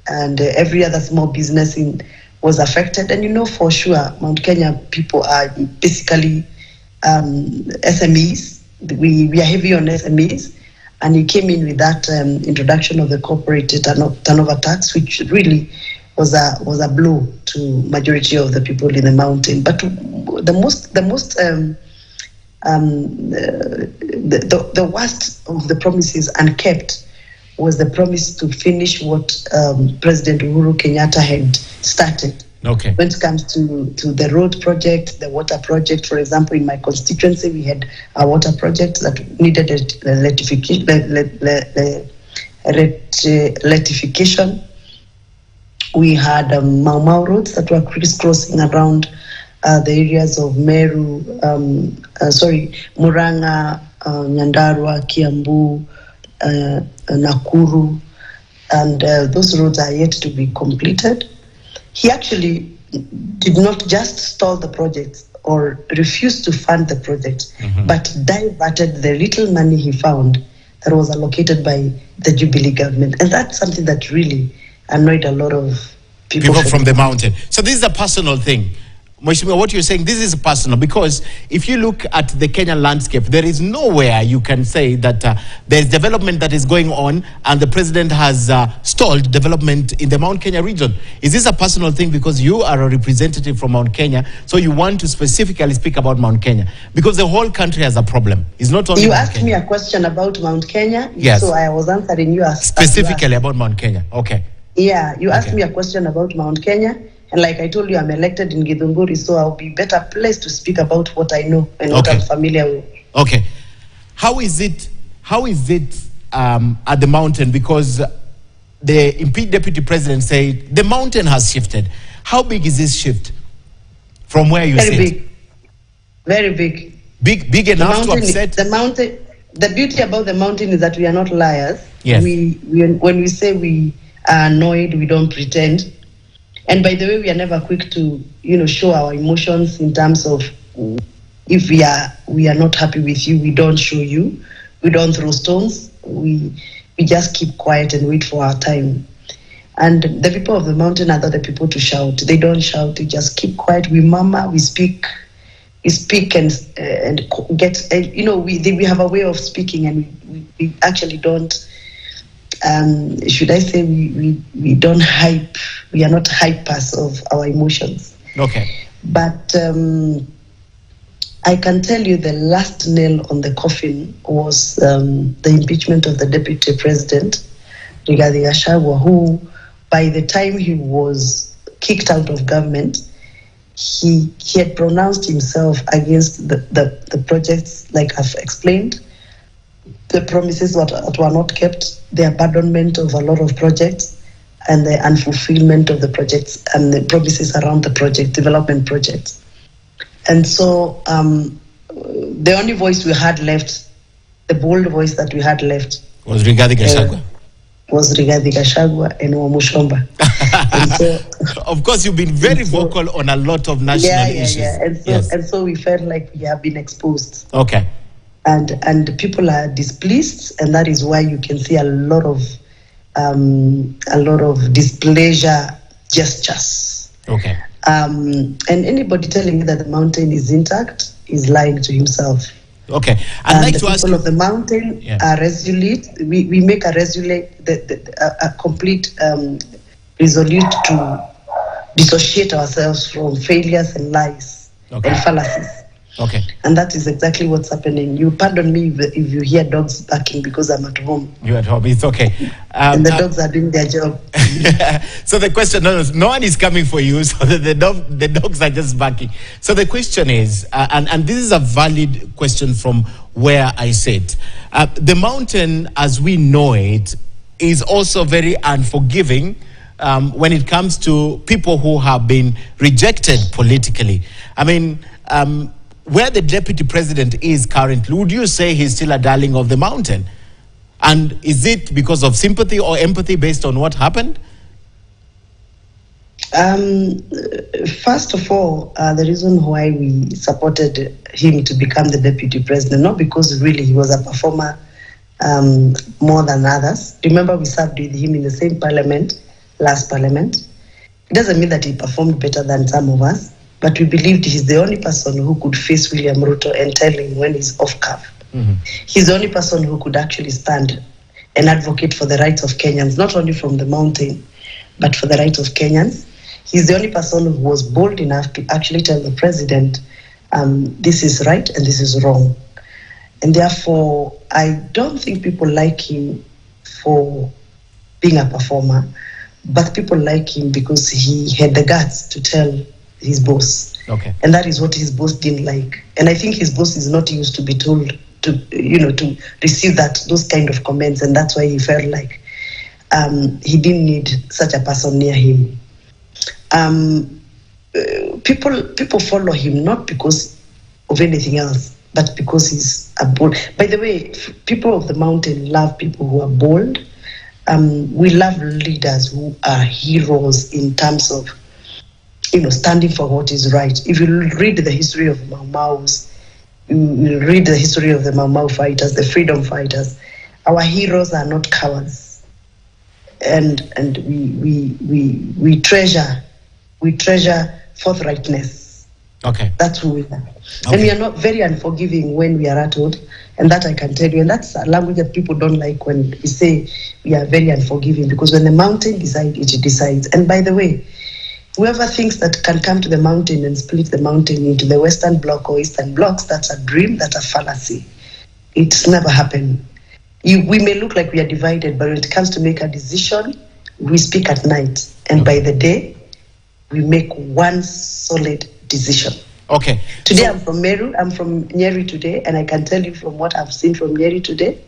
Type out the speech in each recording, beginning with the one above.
and every other small business was affected. And for sure, Mount Kenya people are basically SMEs. We are heavy on SMEs, and he came in with that introduction of the corporate turnover tax, which really was a blow to majority of the people in the mountain. But the worst of the promises unkept was the promise to finish what President Uhuru Kenyatta had started. Okay. When it comes to the road project, the water project, for example, in my constituency, we had a water project that needed rectification. We had Mau Mau roads that were crisscrossing around the areas of Meru, Murang'a, Nyandarua, Kiambu, Nakuru, and those roads are yet to be completed. He actually did not just stall the project or refuse to fund the project, but diverted the little money he found that was allocated by the Jubilee government. And that's something that really annoyed a lot of people from the mountain. So this is a personal thing. Mheshimiwa, what you're saying, this is personal, because if you look at the Kenyan landscape, there is nowhere you can say that there's development that is going on and the president has stalled development in the Mount Kenya region. Is this a personal thing because you are a representative from Mount Kenya, so you want to specifically speak about Mount Kenya? Because the whole country has a problem. It's not only You Mount asked Kenya. me a question about Mount Kenya, yes. So I was answering you specifically about Mount Kenya. Okay. Yeah, you asked me a question about Mount Kenya. And like I told you, I'm elected in Githunguri, so I'll be better placed to speak about what I know and what I'm familiar with. Okay. How is it at the mountain? Because the impeached deputy president said the mountain has shifted. How big is this shift from where you sit? Very big. Very big. Big enough to upset? The beauty about the mountain is that we are not liars. Yes. When we say we are annoyed, we don't pretend. And by the way, we are never quick to, show our emotions in terms of if we are not happy with you, we don't show you. We don't throw stones. We just keep quiet and wait for our time. And the people of the mountain are not the people to shout. They don't shout. They just keep quiet. We murmur. We speak and get. We have a way of speaking, and we actually don't. Should I say we don't hype? We are not hypers of our emotions. Okay. But I can tell you the last nail on the coffin was the impeachment of the deputy president, Rigathi Gachagua, who, by the time he was kicked out of government, he had pronounced himself against the projects, like I've explained, the promises that were not kept, the abandonment of a lot of projects, and the unfulfillment of the projects and the promises around the project, development projects. And so the only voice we had left, the bold voice that we had left, was Rigathi Gachagua. And Wamuchomba. And so, of course, you've been very vocal on a lot of national issues. Yeah. And so we felt like we have been exposed. Okay. And people are displeased, and that is why you can see a lot of displeasure gestures. Okay. And anybody telling me that the mountain is intact is lying to himself. Okay. I'd like to ask you. The people of the mountain are resolute. We make a complete resolute to dissociate ourselves from failures and lies and fallacies. Okay. And that is exactly what's happening. You pardon me if you hear dogs barking because I'm at home. You're at home. It's okay. And the dogs are doing their job. So the question, no one is coming for you, so the dogs are just barking. So the question is, and this is a valid question from where I sit. The mountain, as we know it, is also very unforgiving when it comes to people who have been rejected politically. I mean, where the deputy president is currently, would you say he's still a darling of the mountain? And is it because of sympathy or empathy based on what happened? First of all, the reason why we supported him to become the deputy president, not because really he was a performer more than others. Remember, we served with him in the same parliament last parliament. It doesn't mean that he performed better than some of us, but we believed he's the only person who could face William Ruto and tell him when he's off curve. Mm-hmm. He's the only person who could actually stand and advocate for the rights of Kenyans, not only from the mountain, but for the rights of Kenyans. He's the only person who was bold enough to actually tell the president, this is right and this is wrong. And therefore, I don't think people like him for being a performer, but people like him because he had the guts to tell his boss. Okay. And that is what his boss didn't like. And I think his boss is not used to be told to receive those kind of comments, and that's why he felt like he didn't need such a person near him. People follow him not because of anything else, but because he's a bold. By the way, people of the mountain love people who are bold. We love leaders who are heroes in terms of, standing for what is right. If you read the history of Mau Mau's, you read the history of the Mau Mau fighters, the freedom fighters, our heroes are not cowards. And we treasure forthrightness. Okay. That's who we are. Okay. And we are not very unforgiving when we are rattled, and that I can tell you. And that's a language that people don't like when we say we are very unforgiving, because when the mountain decides, it decides. And by the way, whoever thinks that can come to the mountain and split the mountain into the Western Bloc or Eastern Blocs, that's a dream, that's a fallacy. It's never happened. We may look like we are divided, but when it comes to make a decision, we speak at night. And by the day, we make one solid decision. Okay. Today I'm from Meru, I'm from Nyeri today, and I can tell you from what I've seen from Nyeri today,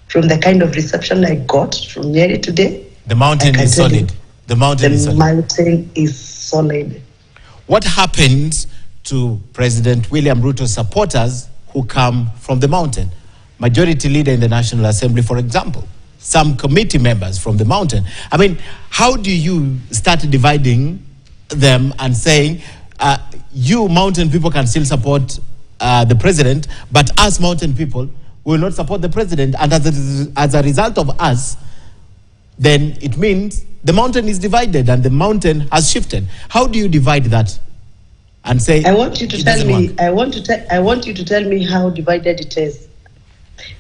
from the kind of reception I got from Nyeri today. The mountain is solid. The mountain is solid. The mountain is solid. What happens to President William Ruto's supporters who come from the mountain? Majority leader in the National Assembly, for example, some committee members from the mountain. I mean, how do you start dividing them and saying, you mountain people can still support the president, but us mountain people will not support the president, and as a result of us, then it means the mountain is divided and the mountain has shifted. How do you divide that and say? I want you to tell me. I want you to tell me how divided it is.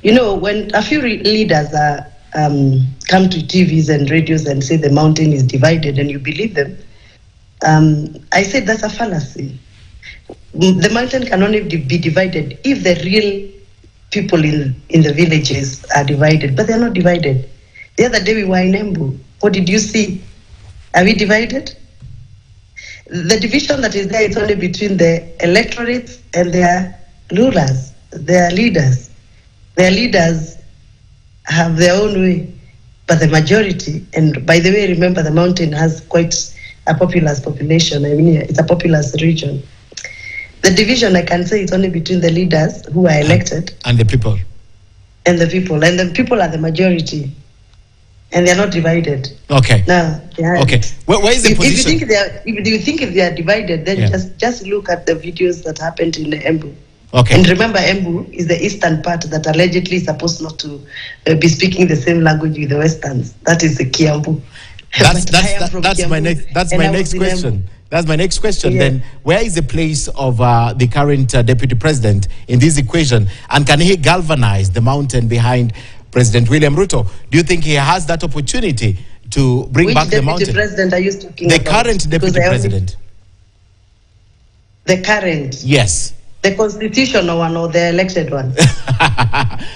When a few leaders come to TVs and radios and say the mountain is divided, and you believe them, I said that's a fallacy. The mountain can only be divided if the real people in the villages are divided, but they're not divided. The other day we were in Embu. What did you see? Are we divided? The division that is there is only between the electorates and their rulers, their leaders. Their leaders have their own way, but the majority, and by the way, remember the mountain has quite a populous population. I mean, it's a populous region. The division, I can say, it's only between the leaders who are elected and the people. And the people are the majority. And they're not divided. Okay. Now, okay. Where is the position? If you think they are divided, then just look at the videos that happened in the Embu. Okay. And remember, Embu is the eastern part that allegedly is supposed not to be speaking the same language with the westerns. That is the Kiambu. That's my next question. That's my next question. Yeah. Then, where is the place of the current deputy president in this equation, and can he galvanize the mountain behind President William Ruto? Do you think he has that opportunity to bring back the mountain? Which deputy president are you talking about? The current deputy president. The current? Yes. The constitutional one or the elected one?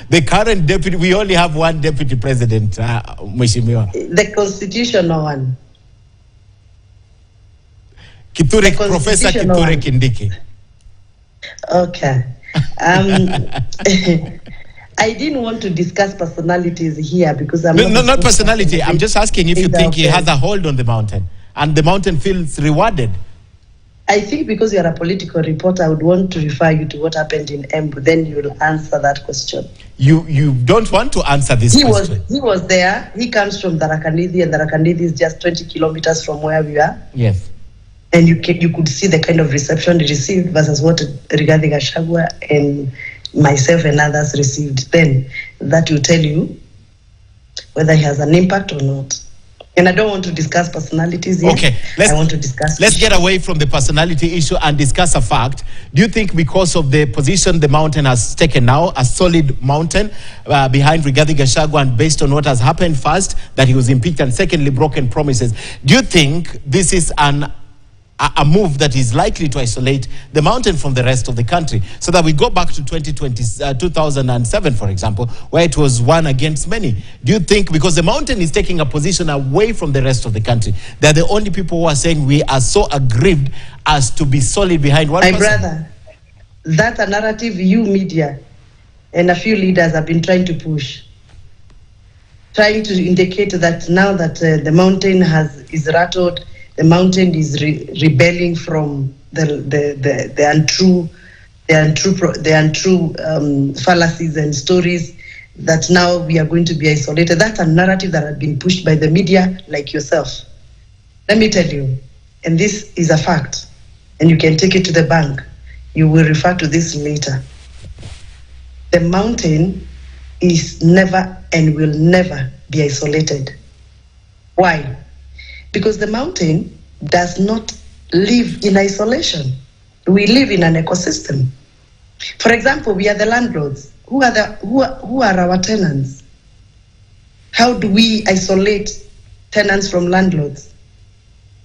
The current deputy. We only have one deputy president, Mheshimiwa. The constitutional one. Professor Kithure Kindiki. Okay. I didn't want to discuss personalities here because I'm not personality. I'm just asking if you think he has a hold on the mountain and the mountain feels rewarded. I think because you're a political reporter, I would want to refer you to what happened in Embu. Then you will answer that question. You don't want to answer this question. He was there. He comes from Tharaka-Nithi, and Tharaka-Nithi is just 20 kilometers from where we are. Yes. And you could see the kind of reception he received versus what Rigathi Gachagua and myself and others received then. That will tell you whether he has an impact or not. And I don't want to discuss personalities here. Okay, I want to discuss let's get away from the personality issue and discuss a fact. Do you think because of the position the mountain has taken now, a solid mountain behind Rigathi Gachagua, and based on what has happened first, that he was impeached, and secondly, broken promises, do you think this is a move that is likely to isolate the mountain from the rest of the country, so that we go back to 2007, for example, where it was one against many? Do you think, because the mountain is taking a position away from the rest of the country, they're the only people who are saying we are so aggrieved as to be solid behind one person? My brother, that's a narrative you media and a few leaders have been trying to push, trying to indicate that now that the mountain is rattled, the mountain is rebelling from the untrue fallacies and stories, that now we are going to be isolated. That's a narrative that has been pushed by the media like yourself. Let me tell you, and this is a fact, and you can take it to the bank. You will refer to this later. The mountain is never and will never be isolated. Why? Because the mountain does not live in isolation. We live in an ecosystem. For example, we are the landlords. Who are our tenants? How do we isolate tenants from landlords?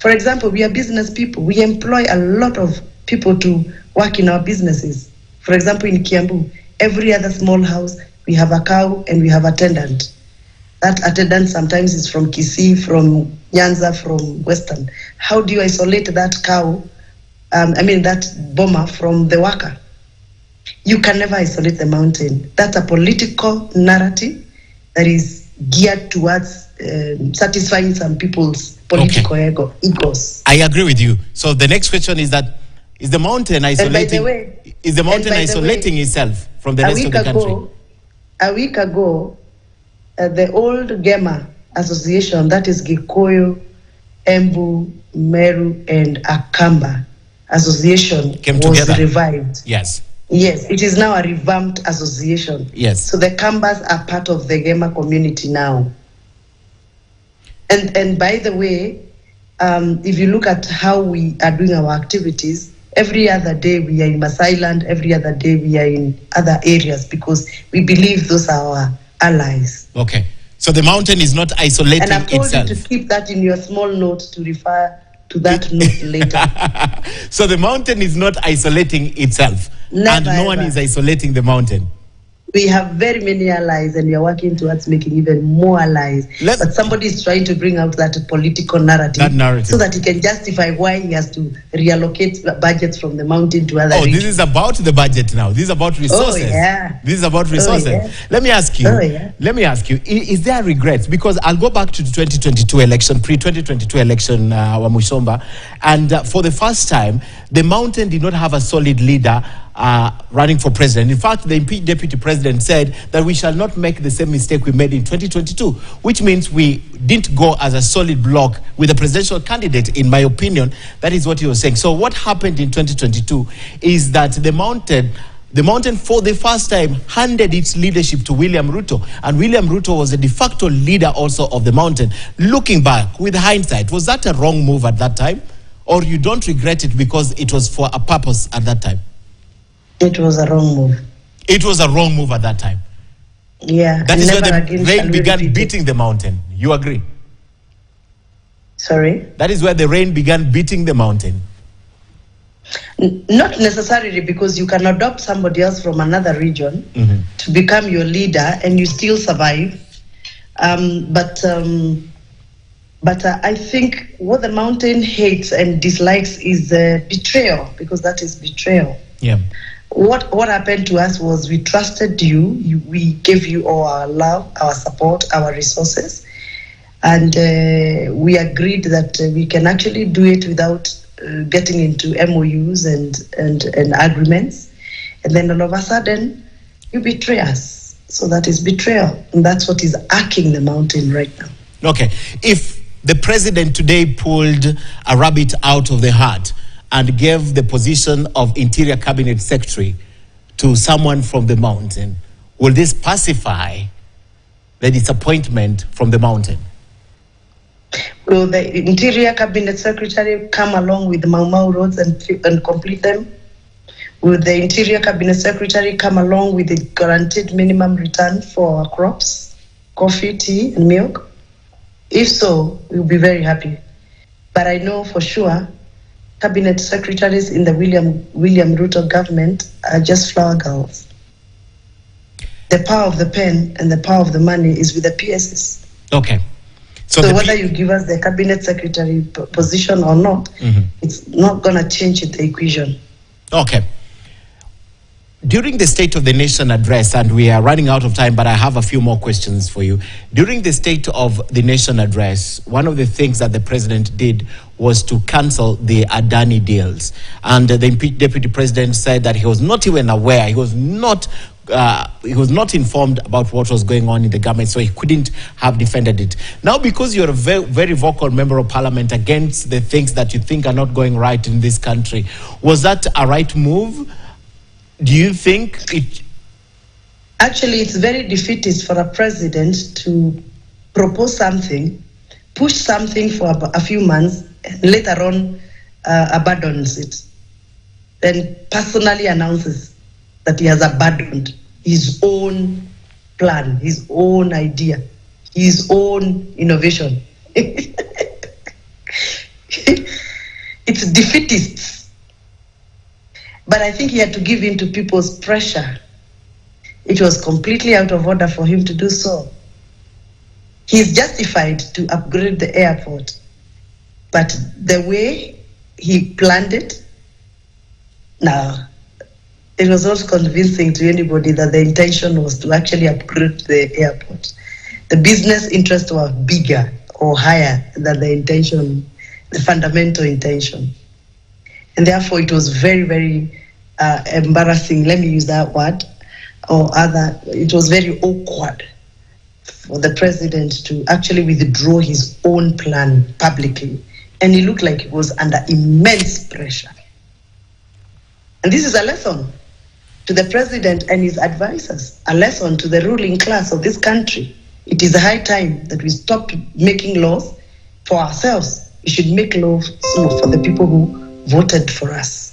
For example, we are business people. We employ a lot of people to work in our businesses. For example, in Kiambu, every other small house, we have a cow and we have a attendant. That attendant sometimes is from Kisii, from Nyanza, from Western. How do you isolate that cow, that bomber from the worker? You can never isolate the mountain. That's a political narrative that is geared towards satisfying some people's political egos. I agree with you. So the next question is that, is the mountain isolating? Is the mountain isolating itself from the rest of the country? A week ago, the old Gema Association, that is Gikuyu, Embu, Meru, and Akamba Association, was revived. Yes. Yes, it is now a revamped association. Yes. So the Kambas are part of the Gema community now. And by the way, if you look at how we are doing our activities, every other day we are in Maas Island, every other day we are in other areas, because we believe those are our allies. Okay. So the mountain is not isolating itself. And I've told you to keep that in your small note to refer to that note later. So the mountain is not isolating itself. Never, and no one is isolating the mountain. We have very many allies, and we are working towards making even more allies. But somebody is trying to bring out that political narrative, so that he can justify why he has to reallocate budgets from the mountain to other regions. This is about the budget now. This is about resources. Oh, yeah. This is about resources. Oh, yeah. Let me ask you, is there regrets? Because I'll go back to the 2022 election, pre-2022 election, Wamuchomba, and for the first time, the mountain did not have a solid leader running for president. In fact, the impeached deputy president said that we shall not make the same mistake we made in 2022, which means we didn't go as a solid bloc with a presidential candidate, in my opinion. That is what he was saying. So what happened in 2022 is that the mountain for the first time handed its leadership to William Ruto, and William Ruto was a de facto leader also of the mountain. Looking back, with hindsight, was that a wrong move at that time? Or you don't regret it because it was for a purpose at that time? It was a wrong move. It was a wrong move at that time. Yeah. That is where the rain began beating the mountain. You agree? Sorry? That is where the rain began beating the mountain. Not necessarily, because you can adopt somebody else from another region to become your leader and you still survive. But I think what the mountain hates and dislikes is betrayal, because that is betrayal. Yeah. What happened to us was we trusted you, we gave you all our love, our support, our resources, and we agreed that we can actually do it without getting into MOUs and agreements. And then all of a sudden, you betray us. So that is betrayal, and that's what is arcing the mountain right now. Okay. If the president today pulled a rabbit out of the hat and gave the position of Interior Cabinet Secretary to someone from the mountain, will this pacify the disappointment from the mountain? Will the Interior Cabinet Secretary come along with the Mau roads and complete them? Will the Interior Cabinet Secretary come along with the guaranteed minimum return for our crops, coffee, tea, and milk? If so, we'll be very happy. But I know for sure Cabinet Secretaries in the William Ruto government are just flower girls. The power of the pen and the power of the money is with the PSs. Okay. So whether you give us the Cabinet Secretary position or not, it's not going to change the equation. Okay. During the State of the Nation address, and we are running out of time, but I have a few more questions for you. During the State of the Nation address, one of the things that the president did was to cancel the Adani deals. And the deputy president said that he was not even aware, he was not informed about what was going on in the government, so he couldn't have defended it. Now, because you're a very, very vocal member of parliament against the things that you think are not going right in this country, was that a right move? Do you think it... Actually, it's very defeatist for a president to propose something, push something for a few months, and later on abandons it. Then personally announces that he has abandoned his own plan, his own idea, his own innovation. It's defeatist. But I think he had to give in to people's pressure. It was completely out of order for him to do so. He's justified to upgrade the airport, but the way he planned it, now, it was not convincing to anybody that the intention was to actually upgrade the airport. The business interests were bigger or higher than the intention, the fundamental intention. And therefore, it was very, very embarrassing, let me use that word, it was very awkward for the president to actually withdraw his own plan publicly. And he looked like he was under immense pressure. And this is a lesson to the president and his advisors, a lesson to the ruling class of this country. It is high time that we stop making laws for ourselves. We should make laws for the people who voted for us.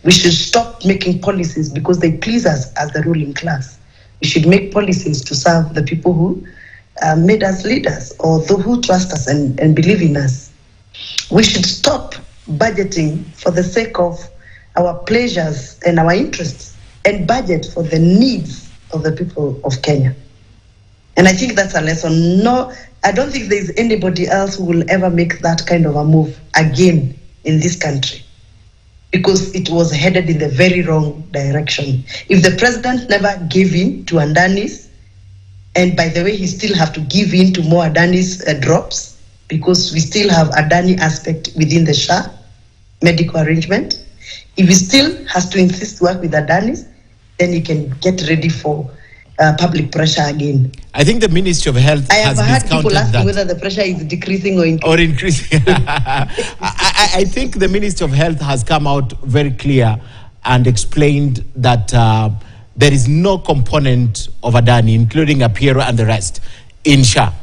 We should stop making policies because they please us as the ruling class. We should make policies to serve the people who made us leaders or those who trust us and believe in us. We should stop budgeting for the sake of our pleasures and our interests and budget for the needs of the people of Kenya. And I think that's a lesson. No, I don't think there's anybody else who will ever make that kind of a move again in this country, because it was headed in the very wrong direction. If the president never gave in to Adani's, and by the way, he still have to give in to more Adani's drops, because we still have Adani aspect within the SHA medical arrangement. If he still has to insist to work with Adani's, then he can get ready for public pressure again. I think the Ministry of Health has discounted that. I have heard people asking whether the pressure is decreasing or increasing. Or increasing. I think the Ministry of Health has come out very clear and explained that there is no component of Adani, including Apero and the rest, in SHA.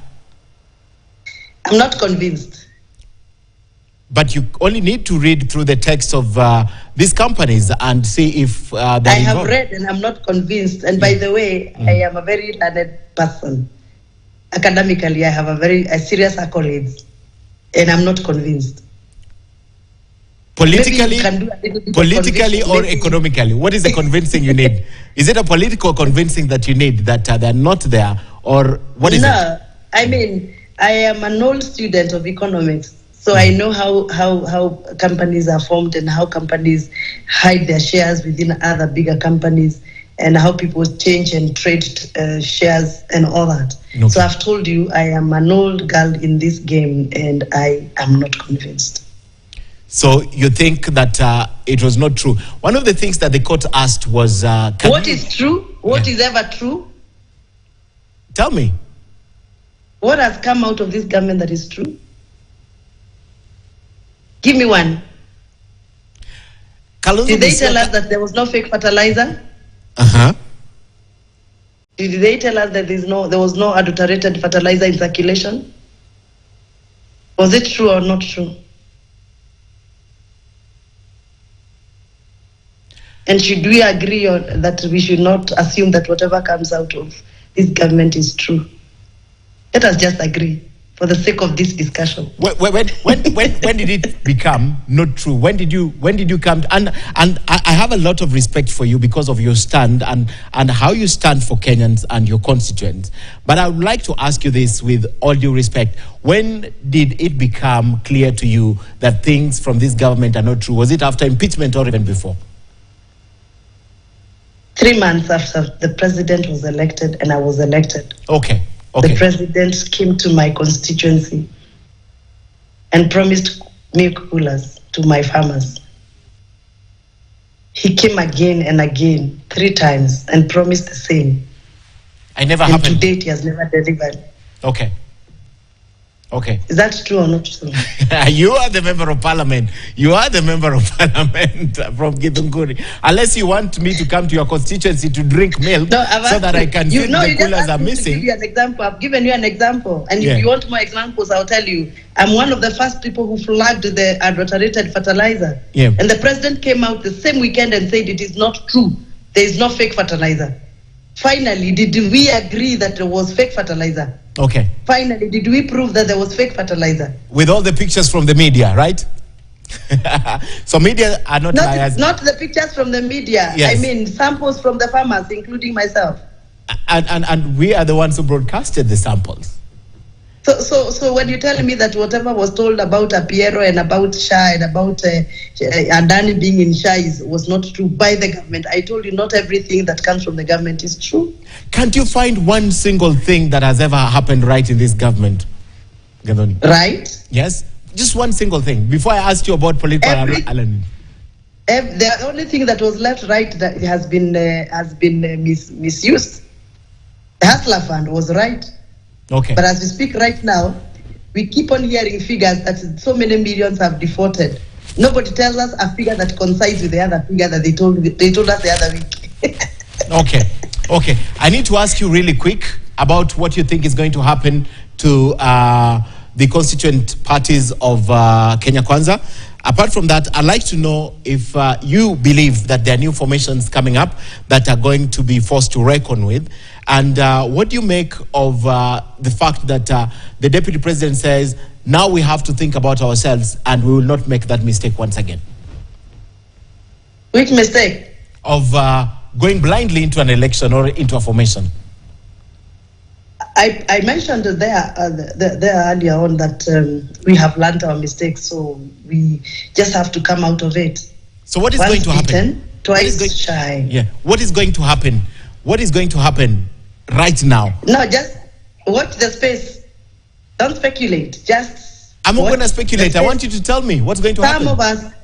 I'm not convinced. But you only need to read through the text of these companies and see if they're I involved. have read and I'm not convinced. And by the way, I am a very learned person. Academically, I have a serious accolades, and I'm not convinced. Politically or economically? What is the convincing you need? Is it a political convincing that you need, that they're not there? Or what is it? No, I mean, I am an old student of economics. So I know how companies are formed and how companies hide their shares within other bigger companies and how people change and trade shares and all that. Okay. So I've told you, I am an old girl in this game and I am not convinced. So you think that it was not true? One of the things that the court asked was... what is true? What is ever true? Tell me. What has come out of this government that is true? Give me one. Did they tell us that there was no fake fertilizer? Uh-huh. Did they tell us that there was no adulterated fertilizer in circulation? Was it true or not true? And should we agree that we should not assume that whatever comes out of this government is true? Let us just agree for the sake of this discussion. When did it become not true? When did you come? And I have a lot of respect for you because of your stand and how you stand for Kenyans and your constituents. But I would like to ask you this with all due respect. When did it become clear to you that things from this government are not true? Was it after impeachment or even before? 3 months after the president was elected and I was elected. Okay. The president came to my constituency and promised milk coolers to my farmers. He came again and again, 3 times, and promised the same. I never and happened. To date, he has never delivered. Okay. Is that true or not true? You are the member of parliament. You are the member of parliament from Githunguri. Unless you want me to come to your constituency to drink milk so that I can see the coolers are missing. Give you an example. I've given you an example. And if you want more examples, I'll tell you. I'm one of the first people who flagged the adulterated fertilizer. Yeah. And the president came out the same weekend and said it is not true. There is no fake fertilizer. Finally, did we agree that there was fake fertilizer? Okay. Finally, did we prove that there was fake fertilizer? With all the pictures from the media, right? So media are not liars. Not the pictures from the media. Yes. I mean, samples from the farmers, including myself. And we are the ones who broadcasted the samples. So when you tell me that whatever was told about Apiero and about Shah and about Adani being in Shah was not true by the government, I told you not everything that comes from the government is true. Can't you find one single thing that has ever happened right in this government, Gathoni? Right? Yes? Just one single thing. Before I asked you about political alignment. The only thing that was left right that has been misused. The Hustler Fund was right. Okay. But as we speak right now, we keep on hearing figures that so many millions have defaulted. Nobody tells us a figure that coincides with the other figure that they told us the other week. Okay. I need to ask you really quick about what you think is going to happen to the constituent parties of Kenya Kwanza. Apart from that, I'd like to know if you believe that there are new formations coming up that are going to be forced to reckon with. And what do you make of the fact that the deputy president says, now we have to think about ourselves and we will not make that mistake once again? Which mistake? Of going blindly into an election or into a formation. I mentioned there earlier on that we have learned our mistakes, so we just have to come out of it. So what is Once going to happen? Beaten, twice shy. Yeah. What is going to happen? What is going to happen right now? No, just watch the space. Don't speculate. Just I'm not going to speculate. I want you to tell me what's going to happen.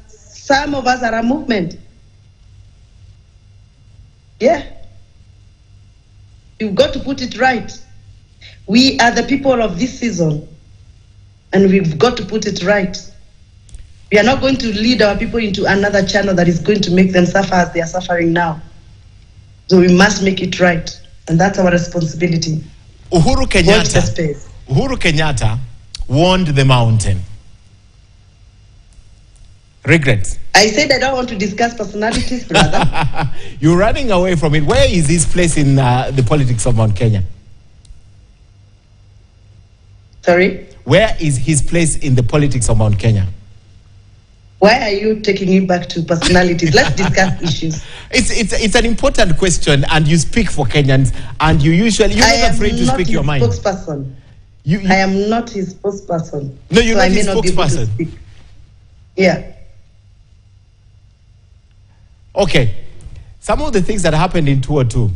Some of us are a movement. Yeah. You've got to put it right. We are the people of this season, and we've got to put it right. We are not going to lead our people into another channel that is going to make them suffer as they are suffering now. So we must make it right, and that's our responsibility. Uhuru Watch the space. Uhuru Kenyatta warned the mountain. Regrets. I said I don't want to discuss personalities, brother. You're running away from it. Where is his place in the politics of Mount Kenya? Sorry? Where is his place in the politics of Mount Kenya? Why are you taking me back to personalities? Let's discuss issues. It's an important question, and you speak for Kenyans, and you're not afraid to speak your mind. Spokesperson. I am not his spokesperson. No, you're not his spokesperson. Yeah. Okay. Some of the things that happened in 2002.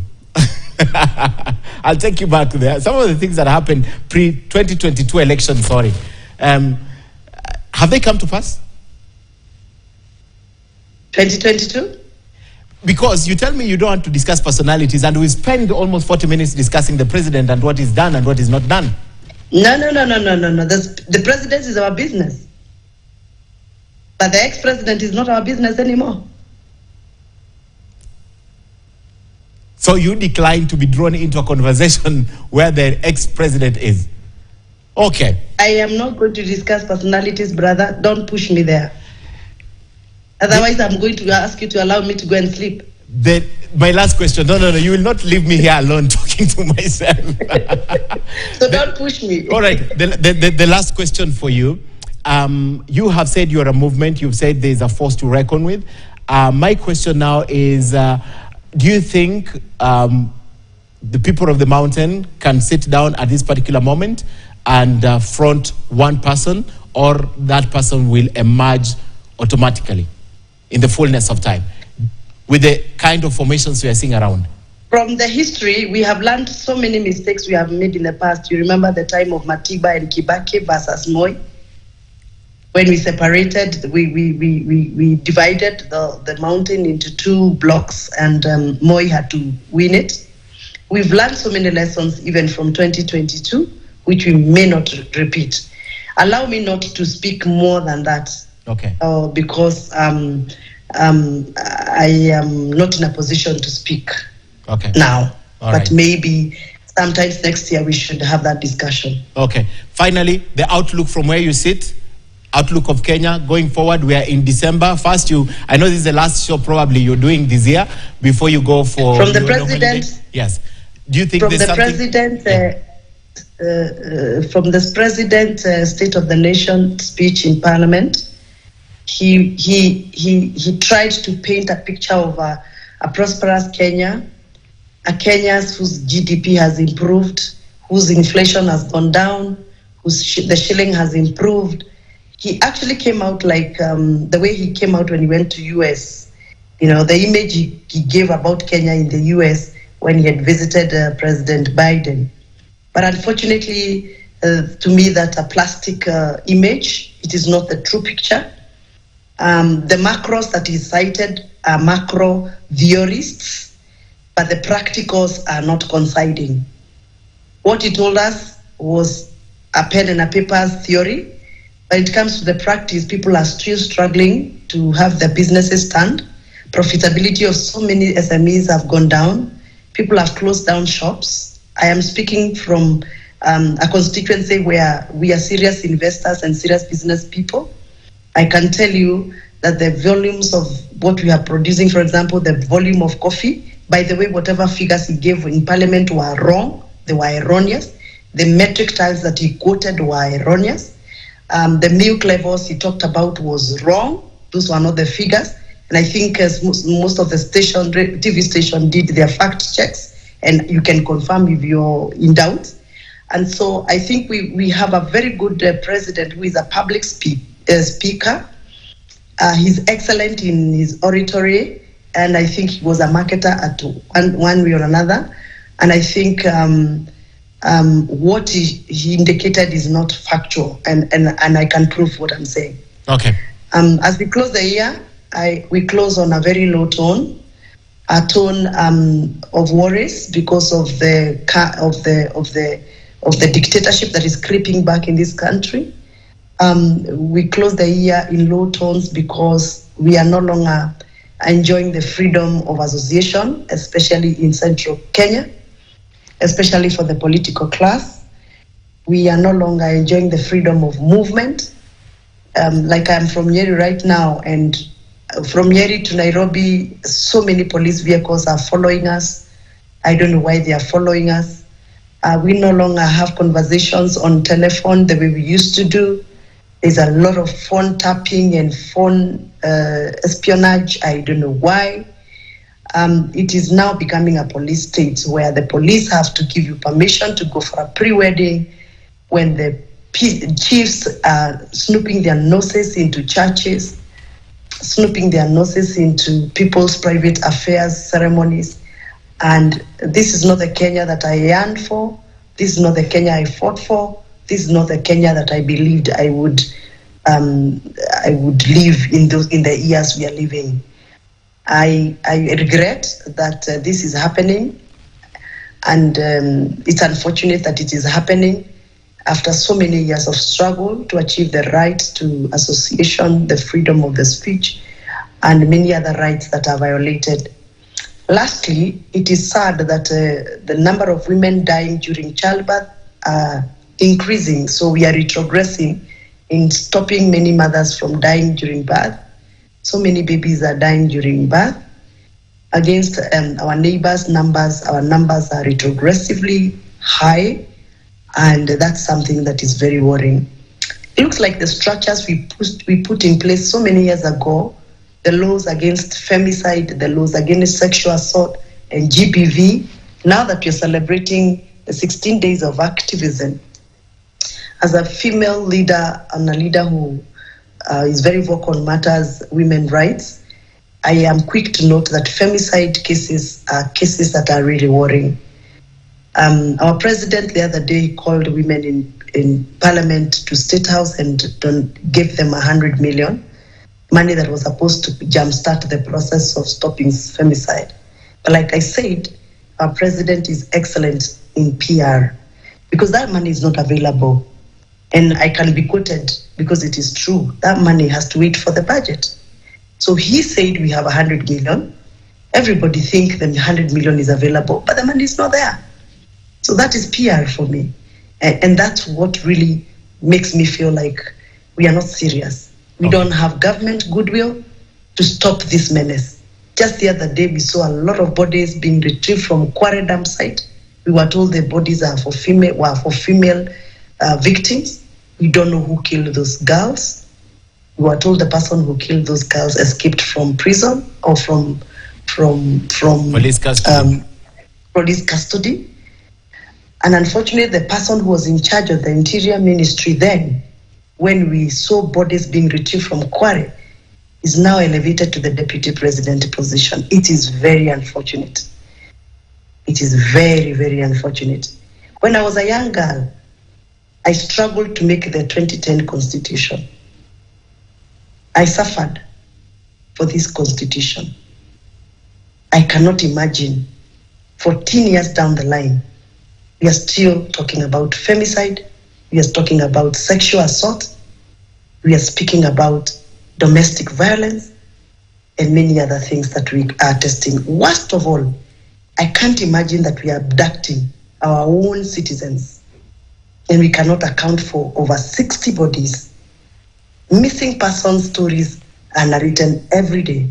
I'll take you back there. Some of the things that happened pre-2022 election, have they come to pass? 2022? Because you tell me you don't want to discuss personalities, and we spend almost 40 minutes discussing the president and what is done and what is not done. No. The president is our business. But the ex-president is not our business anymore. So you decline to be drawn into a conversation where the ex-president is? Okay. I am not going to discuss personalities, brother. Don't push me there. Otherwise, I'm going to ask you to allow me to go and sleep. My last question. No. You will not leave me here alone talking to myself. So don't push me. All right. The last question for you. You have said you're a movement. You've said there's a force to reckon with. My question now is, do you think the people of the mountain can sit down at this particular moment and front one person, or that person will emerge automatically in the fullness of time with the kind of formations we are seeing around? From the history, we have learned so many mistakes we have made in the past. You remember the time of Matiba and Kibaki versus Moi? When we separated, we divided the mountain into two blocks, and Moi had to win it. We've learned so many lessons even from 2022, which we may not repeat. Allow me not to speak more than that. Okay. Because I am not in a position to speak now. All but right. Maybe sometimes next year we should have that discussion. Okay. Finally, the outlook from where you sit, outlook of Kenya going forward. We are in December. First, I know this is the last show probably you're doing this year before you go for from the president. Yes. Do you think from there's the something? President? From this president State of the Nation speech in Parliament, he tried to paint a picture of a prosperous Kenya, a Kenya whose GDP has improved, whose inflation has gone down, the shilling has improved. He actually came out like the way he came out when he went to US. You know, the image he gave about Kenya in the US when he had visited President Biden. But unfortunately, to me, that's a plastic image. It is not the true picture. The macros that he cited are macro theorists, but the practicals are not coinciding. What he told us was a pen and a paper's theory. When it comes to the practice, people are still struggling to have their businesses stand. Profitability of so many SMEs have gone down. People have closed down shops. I am speaking from a constituency where we are serious investors and serious business people. I can tell you that the volumes of what we are producing, for example, the volume of coffee, by the way, whatever figures he gave in Parliament were wrong. They were erroneous. The metric tons that he quoted were erroneous. The milk levels he talked about was wrong. Those were not the figures. And I think as most of the TV station did their fact checks, and you can confirm if you're in doubt. And so I think we have a very good president who is a public speaker. He's excellent in his oratory, and I think he was a marketer at one way or another. And I think what he indicated is not factual, and I can prove what I'm saying. Okay. As we close the year, we close on a very low tone, a tone of worries because of the dictatorship that is creeping back in this country. We close the year in low tones because we are no longer enjoying the freedom of association, especially in central Kenya, especially for the political class. We are no longer enjoying the freedom of movement. Like I'm from Nyeri right now, and from Nyeri to Nairobi, so many police vehicles are following us. I don't know why they are following us. We no longer have conversations on telephone the way we used to do. There's a lot of phone tapping and phone espionage. I don't know why. It is now becoming a police state where the police have to give you permission to go for a pre-wedding, when the chiefs are snooping their noses into churches, snooping their noses into people's private affairs, ceremonies. And this is not the Kenya that I yearned for. This is not the Kenya I fought for. This is not the Kenya that I believed I would live in the years we are living. I regret that this is happening, and it's unfortunate that it is happening after so many years of struggle to achieve the right to association, the freedom of the speech, and many other rights that are violated. Lastly, it is sad that the number of women dying during childbirth increasing. So we are retrogressing in stopping many mothers from dying during birth. So many babies are dying during birth. Against our neighbors' numbers, our numbers are retrogressively high, and that's something that is very worrying. It looks like the structures we put in place so many years ago, the laws against femicide, the laws against sexual assault and GBV, now that you're celebrating the 16 days of activism, as a female leader and a leader who is very vocal on matters women's rights, I am quick to note that femicide cases are cases that are really worrying. Our president the other day called women in parliament to State House and gave them 100 million, money that was supposed to jumpstart the process of stopping femicide. But like I said, our president is excellent in PR because that money is not available. And I can be quoted because it is true. That money has to wait for the budget. So he said we have 100 million. Everybody think the 100 million is available, but the money is not there. So that is PR for me. And that's what really makes me feel like we are not serious. We don't have government goodwill to stop this menace. Just the other day, we saw a lot of bodies being retrieved from Kware dam site. We were told the bodies are for female victims. We don't know who killed those girls. We were told the person who killed those girls escaped from prison or from police custody. Police custody. And unfortunately, the person who was in charge of the Interior Ministry then, when we saw bodies being retrieved from Kware, is now elevated to the deputy president position. It is very unfortunate. It is very, very unfortunate. When I was a young girl, I struggled to make the 2010 constitution. I suffered for this constitution. I cannot imagine 14 years down the line, we are still talking about femicide, we are talking about sexual assault, we are speaking about domestic violence, and many other things that we are testing. Worst of all, I can't imagine that we are abducting our own citizens and we cannot account for over 60 bodies. Missing person stories are narrated every day.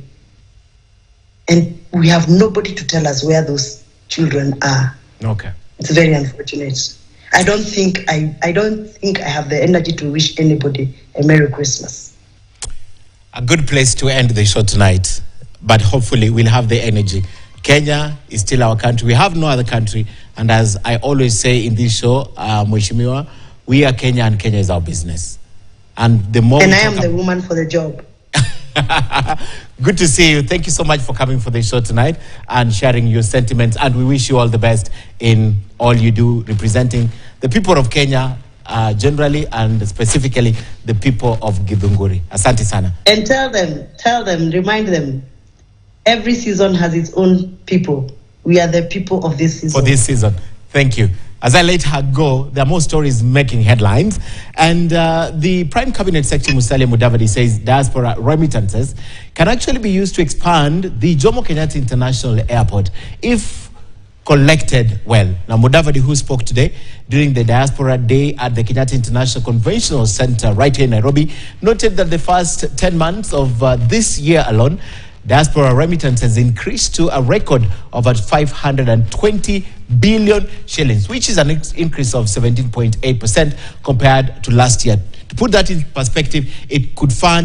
And we have nobody to tell us where those children are. Okay. It's very unfortunate. I don't think I have the energy to wish anybody a Merry Christmas. A good place to end the show tonight, but hopefully we'll have the energy. Kenya is still our country. We have no other country. And as I always say in this show, Mheshimiwa, we are Kenya and Kenya is our business. And the more I am the woman for the job. Good to see you. Thank you so much for coming for the show tonight and sharing your sentiments. And we wish you all the best in all you do, representing the people of Kenya generally and specifically the people of Githunguri. Asante sana. And tell them, remind them, every season has its own people. We are the people of this season. For this season. Thank you. As I let her go, there are more stories making headlines. And the Prime Cabinet Secretary Musalia Mudavadi says diaspora remittances can actually be used to expand the Jomo Kenyatta International Airport if collected well. Now, Mudavadi, who spoke today during the Diaspora Day at the Kenyatta International Conventional Center right here in Nairobi, noted that the first 10 months of this year alone, diaspora remittance has increased to a record of at 520 billion shillings, which is an increase of 17.8% compared to last year. To put that in perspective, it could fund